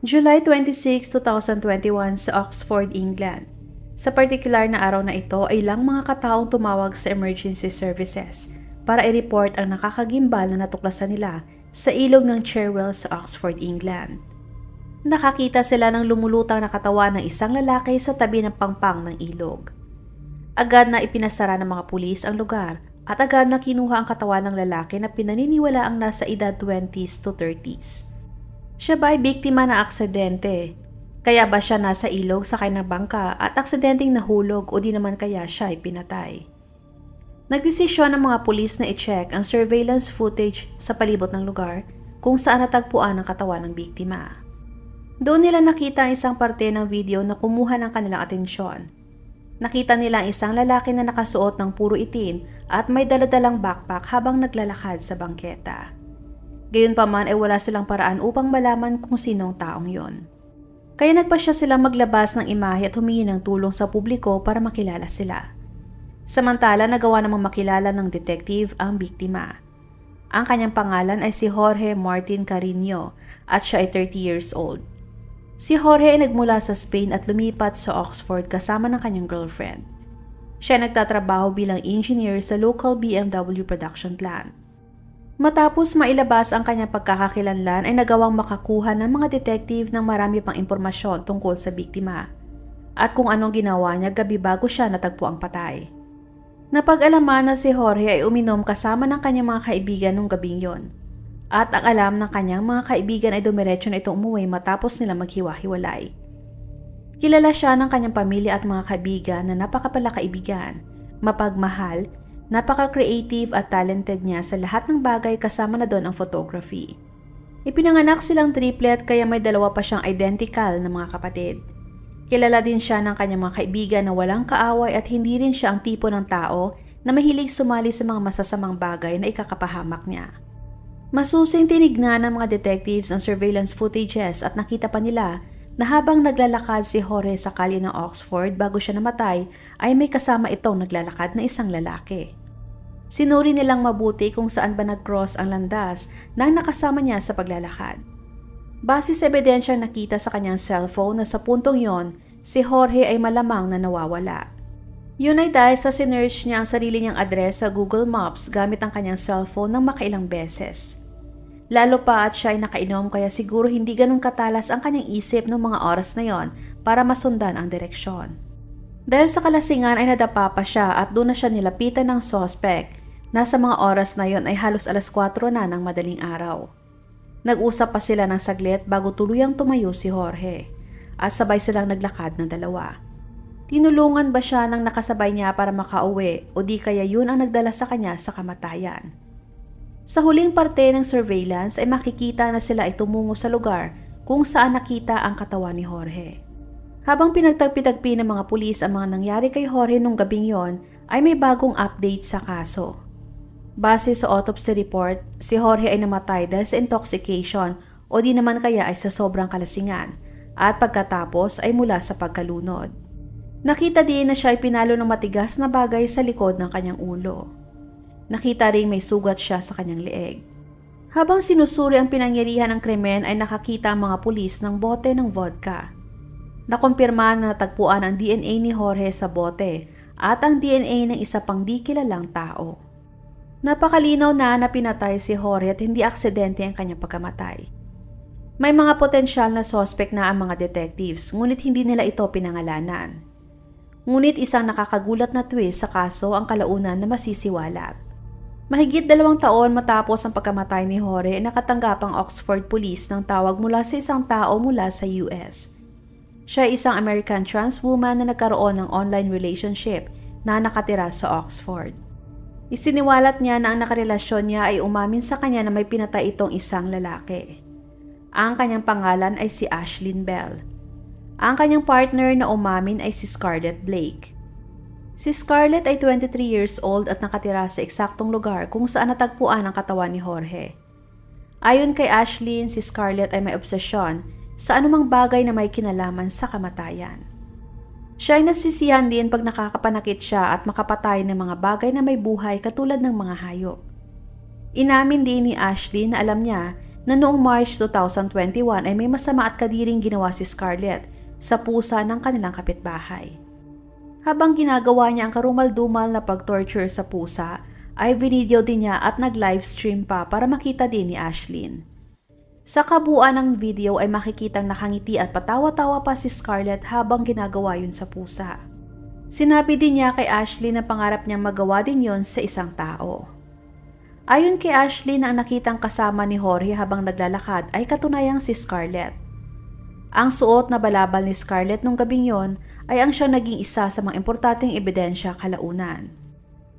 July 26, 2021 sa Oxford, England. Sa partikular na araw na ito ay ilang mga kataong tumawag sa emergency services para i-report ang nakakagimbal na natuklasan nila sa ilog ng Cherwell sa Oxford, England. Nakakita sila ng lumulutang na katawan ng isang lalaki sa tabi ng pangpang ng ilog. Agad na ipinasara ng mga pulis ang lugar at agad na kinuha ang katawan ng lalaki na pinaniniwala ang nasa edad 20s to 30s. Siya ba ay biktima ng aksidente? Kaya ba siya nasa ilog sakay ng bangka at aksidenteng nahulog o di naman kaya siya ay pinatay? Nagdesisyon ng mga pulis na i-check ang surveillance footage sa palibot ng lugar kung saan natagpuan ang katawan ng biktima. Doon nila nakita ang isang parte ng video na kumuha ng kanilang atensyon. Nakita nila ang isang lalaki na nakasuot ng puro itim at may daladalang backpack habang naglalakad sa bangketa. Gayunpaman ay wala silang paraan upang malaman kung sinong taong yon. Kaya nagpasya silang maglabas ng imahe at humingi ng tulong sa publiko para makilala sila. Samantala, nagawa namang makilala ng detective ang biktima. Ang kanyang pangalan ay si Jorge Martin Carino at siya ay 30 years old. Si Jorge ay nagmula sa Spain at lumipat sa Oxford kasama ng kanyang girlfriend. Siya nagtatrabaho bilang engineer sa local BMW production plant. Matapos mailabas ang kanyang pagkakakilanlan ay nagawang makakuha ng mga detective ng marami pang impormasyon tungkol sa biktima at kung anong ginawa niya gabi bago siya natagpo ang patay. Napag-alaman na si Jorge ay uminom kasama ng kanyang mga kaibigan nung gabing yon at ang alam ng kanyang mga kaibigan ay dumiretso na itong umuwi matapos nila maghiwa-hiwalay. Kilala siya ng kanyang pamilya at mga kaibigan na napakapalakaibigan, mapagmahal, napaka-creative at talented niya sa lahat ng bagay kasama na doon ang photography. Ipinanganak silang triplet kaya may dalawa pa siyang identical na mga kapatid. Kilala din siya ng kanyang mga kaibigan na walang kaaway at hindi rin siya ang tipo ng tao na mahilig sumali sa mga masasamang bagay na ikakapahamak niya. Masusing tinignan ng mga detectives ang surveillance footages at nakita pa nila na habang naglalakad si Jorge sa kalye ng Oxford bago siya namatay ay may kasama itong naglalakad na isang lalaki. Sinuri nilang mabuti kung saan ba nag-cross ang landas nang nakasama niya sa paglalakad. Base sa ebidensyang nakita sa kanyang cellphone na sa puntong yon, si Jorge ay malamang na nawawala. Yun ay dahil sa sinearch niya ang sarili niyang address sa Google Maps gamit ang kanyang cellphone ng makailang beses. Lalo pa at siya ay nakainom kaya siguro hindi ganun katalas ang kanyang isip noong mga oras na yon para masundan ang direksyon. Dahil sa kalasingan ay nadapa pa siya at doon na siya nilapitan ng suspect. Nasa mga oras na yon ay halos alas 4 na ng madaling araw. Nag-usap pa sila ng saglit bago tuluyang tumayo si Jorge at sabay silang naglakad ng dalawa. Tinulungan ba siya ng nakasabay niya para makauwi o di kaya yun ang nagdala sa kanya sa kamatayan? Sa huling parte ng surveillance ay makikita na sila ay tumungo sa lugar kung saan nakita ang katawan ni Jorge. Habang pinagtagpi-tagpi ng mga pulis ang mga nangyari kay Jorge nung gabing yon ay may bagong update sa kaso. Base sa autopsy report, si Jorge ay namatay dahil sa intoxication o di naman kaya ay sa sobrang kalasingan at pagkatapos ay mula sa pagkalunod. Nakita din na siya ay pinalo ng matigas na bagay sa likod ng kanyang ulo. Nakita ring may sugat siya sa kanyang leeg. Habang sinusuri ang pinangyarihan ng krimen ay nakakita ang mga pulis ng bote ng vodka. Nakumpirma na natagpuan ang DNA ni Jorge sa bote at ang DNA ng isa pang di kilalang tao. Napakalinaw na pinatay si Jorge at hindi aksidente ang kanyang pagkamatay. May mga potensyal na suspect na ang mga detectives ngunit hindi nila ito pinangalanan. Ngunit isang nakakagulat na twist sa kaso ang kalaunan na masisiwalat. Mahigit 2 taon matapos ang pagkamatay ni Jorge, nakatanggap ang Oxford Police ng tawag mula sa isang tao mula sa US. Siya ay isang American trans woman na nagkaroon ng online relationship na nakatira sa Oxford. Isiniwalat niya na ang nakarelasyon niya ay umamin sa kanya na may pinatay itong isang lalaki. Ang kanyang pangalan ay si Ashlyn Bell. Ang kanyang partner na umamin ay si Scarlett Blake. Si Scarlett ay 23 years old at nakatira sa eksaktong lugar kung saan natagpuan ang katawan ni Jorge. Ayon kay Ashlyn, si Scarlett ay may obsesyon sa anumang bagay na may kinalaman sa kamatayan. Siya ay nasisiyahan din pag nakakapanakit siya at makapatay ng mga bagay na may buhay katulad ng mga hayop. Inamin din ni Ashley na alam niya na noong March 2021 ay may masama at kadiring ginawa si Scarlett sa pusa ng kanilang kapitbahay. Habang ginagawa niya ang karumal-dumal na pag-torture sa pusa, ay video din niya at nag-livestream pa para makita din ni Ashlyn. Sa kabuuan ng video ay makikitang nakangiti at patawa-tawa pa si Scarlett habang ginagawa yun sa pusa. Sinabi din niya kay Ashlyn na pangarap niyang magawa din yon sa isang tao. Ayon kay Ashlyn na ang nakitang kasama ni Jorge habang naglalakad ay katunayang si Scarlett. Ang suot na balabal ni Scarlett nung gabing yon ay ang siyang naging isa sa mga importanteng ebidensya kalaunan.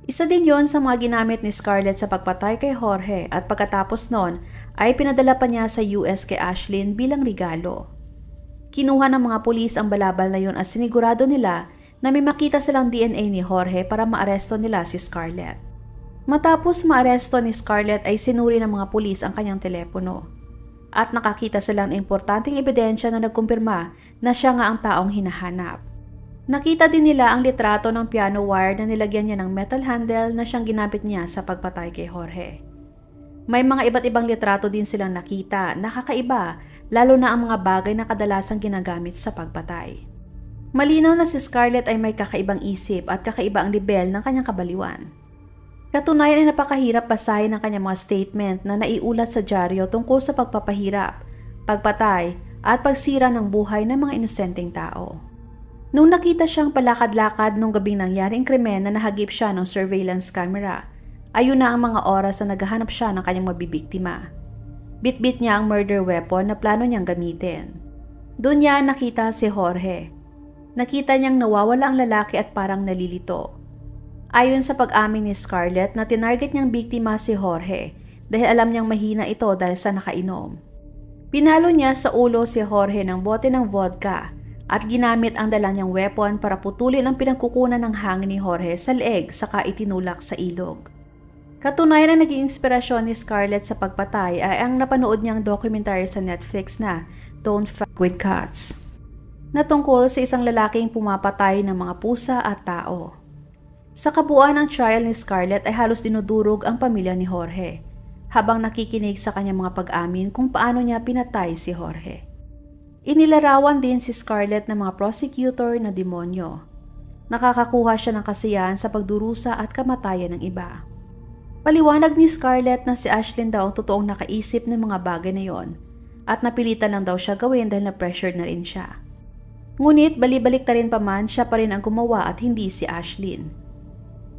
Isa din yon sa mga ginamit ni Scarlett sa pagpatay kay Jorge at pagkatapos nun ay pinadala pa niya sa US kay Ashlyn bilang regalo. Kinuha ng mga pulis ang balabal na yon at sinigurado nila na may makita silang DNA ni Jorge para maaresto nila si Scarlett. Matapos maaresto ni Scarlett ay sinuri ng mga pulis ang kanyang telepono at nakakita silang importanteng ebidensya na nagkumpirma na siya nga ang taong hinahanap. Nakita din nila ang litrato ng piano wire na nilagyan niya ng metal handle na siyang ginamit niya sa pagpatay kay Jorge. May mga iba't ibang litrato din silang nakita, nakakaiba, lalo na ang mga bagay na kadalasang ginagamit sa pagpatay. Malinaw na si Scarlett ay may kakaibang isip at kakaiba ang level ng kanyang kabaliwan. Katunayan ay napakahirap basahin ang kanyang mga statement na naiulat sa dyaryo tungkol sa pagpapahirap, pagpatay at pagsira ng buhay ng mga inosenteng tao. Nung nakita siyang palakad-lakad nung gabing nangyaring krimen na nahagip siya ng surveillance camera, ayun na ang mga oras na naghahanap siya ng kanyang mabibiktima. Bit-bit niya ang murder weapon na plano niyang gamitin. Doon niya nakita si Jorge. Nakita niyang nawawala ang lalaki at parang nalilito. Ayon sa pag-amin ni Scarlett na tinarget niyang biktima si Jorge dahil alam niyang mahina ito dahil sa nakainom. Pinalo niya sa ulo si Jorge ng bote ng vodka at ginamit ang dala niyang weapon para putulin ang pinagkukunan ng hangin ni Jorge sa leeg saka itinulak sa ilog. Katunayan na naging inspirasyon ni Scarlett sa pagpatay ay ang napanood niyang documentary sa Netflix na Don't Fuck with Cats, na tungkol sa isang lalaking pumapatay ng mga pusa at tao. Sa kabuuan ng trial ni Scarlett ay halos dinudurog ang pamilya ni Jorge habang nakikinig sa kanyang mga pag-amin kung paano niya pinatay si Jorge. Inilarawan din si Scarlett ng mga prosecutor na demonyo. Nakakakuha siya ng kasiyahan sa pagdurusa at kamatayan ng iba. Paliwanag ni Scarlett na si Ashlyn daw ang totoong nakaisip ng mga bagay na yon at napilitan lang daw siya gawin dahil na-pressured na rin siya. Ngunit balibalik ta rin pa man, siya pa rin ang gumawa at hindi si Ashlyn.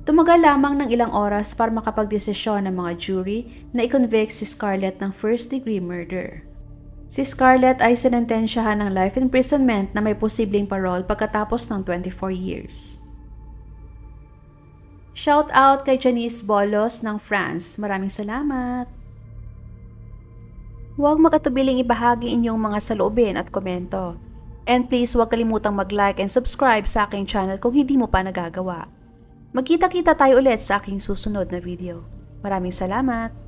Tumagal lamang ng ilang oras para makapagdesisyon ng mga jury na i-convict si Scarlett ng first-degree murder. Si Scarlett ay sinentensyahan ng life imprisonment na may posibleng parole pagkatapos ng 24 years. Shout out kay Janice Bolos ng France. Maraming salamat! Huwag makatubiling ibahagi inyong mga saloobin at komento. And please huwag kalimutang mag-like and subscribe sa aking channel kung hindi mo pa nagagawa. Magkita-kita tayo ulit sa aking susunod na video. Maraming salamat!